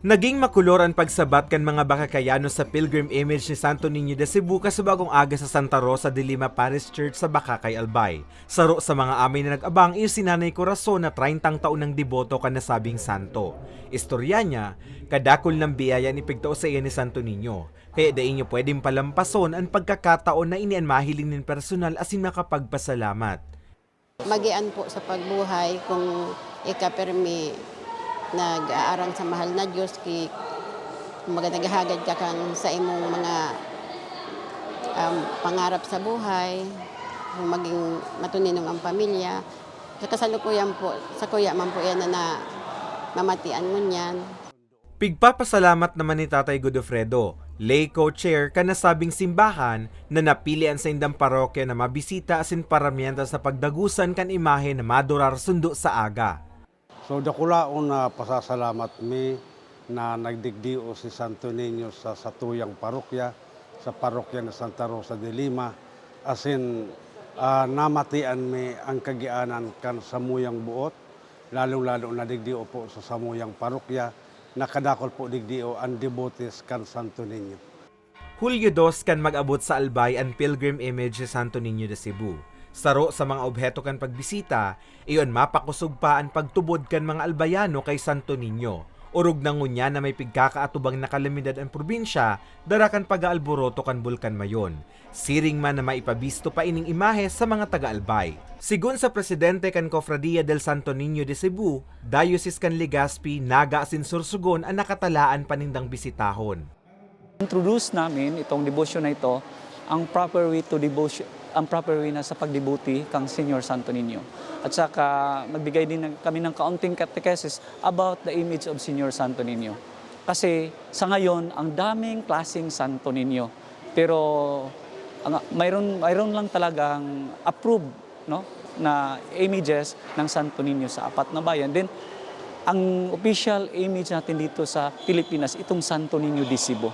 Naging makulor ang pagsabat kan mga Bakakayano sa pilgrim image ni Santo Niño de Cebu kasabagong aga sa Santa Rosa de Lima Parish Church sa Bakakay, Albay. Saro sa mga amay na nag-abang iyo si Nanay Corazon na 30 taon ng deboto kan nasabing santo. Istorya niya, kadakol ng biyaya ni pigtao sa iya ni Santo Niño. Kaya daing niyo pwedeng palampason ang pagkakataon na inian mahiling nin personal asin makapagpasalamat. Magian po sa pagbuhay kung ikapermi nag-aarang sa mahal na Diyos naghahagad ka kang sa imong mga pangarap sa buhay, maging matuninong ang pamilya. Sa kasalukuyan po, sa kuya man po yan na mamatian mo niyan. Pigpapasalamat naman ni Tatay Godofredo, lay co-chair ka nasabing simbahan na napilian sa indang parokya na mabisita asin paramienta sa pagdagusan kan imahe na madurar sundo sa aga. So dakulaon na pasasalamat mi na nagdigdio si Santo Niño sa satuyang parokya, sa parokya ng Santa Rosa de Lima, asin namatian mi ang kagianan kan samuyang buot, lalong-lalo na digdio po sa samuyang parokya, nakadakol po digdio ang devotees kan Santo Niño. Hulyo 2 kan mag-abot sa Albay ang pilgrim image ni Santo Niño de Cebu. Saro sa mga obheto kan pagbisita, iyon mapakusog pa ang pagtubod kan mga albayano kay Santo Niño. Urog na ngunya na may pigkakaatubang na kalamidad ang probinsya, darakan pag-aalboroto kan Bulkan Mayon. Siring man na maipabisto pa ining imahe sa mga taga-Albay. Sigun sa presidente kan Cofradia del Santo Niño de Cebu, Diocese kan Legazpi, Naga asin Sursugon ang nakatalaan panindang bisitahon. Introduce namin itong devotion na ito, ang proper way to devotion, ang proper way na sa pagdebuti kang Senior Santo Niño. At saka nagbigay din kami ng kaunting catechesis about the image of Senior Santo Niño. Kasi sa ngayon, ang daming klaseng Santo Niño. Pero mayroon lang talagang approved, no, na images ng Santo Niño sa 4 na bayan. Then, ang official image natin dito sa Pilipinas, itong Santo Niño de Cebu.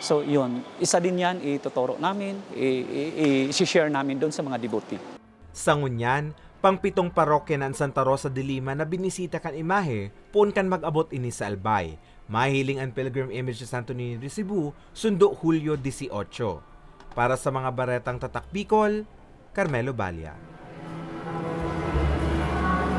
So yun, isa din yan, ituturo namin, i-share namin doon sa mga devotee. Sa ngunyan, pang-7 parokya ng Santa Rosa de Lima na binisita kan imahe, puon kan mag-abot ini sa Albay. Mahiling ang pilgrim image ni Santo Niño de Cebu, sundo Hulyo 18. Para sa mga baretang tatak Bicol, Carmelo Balya.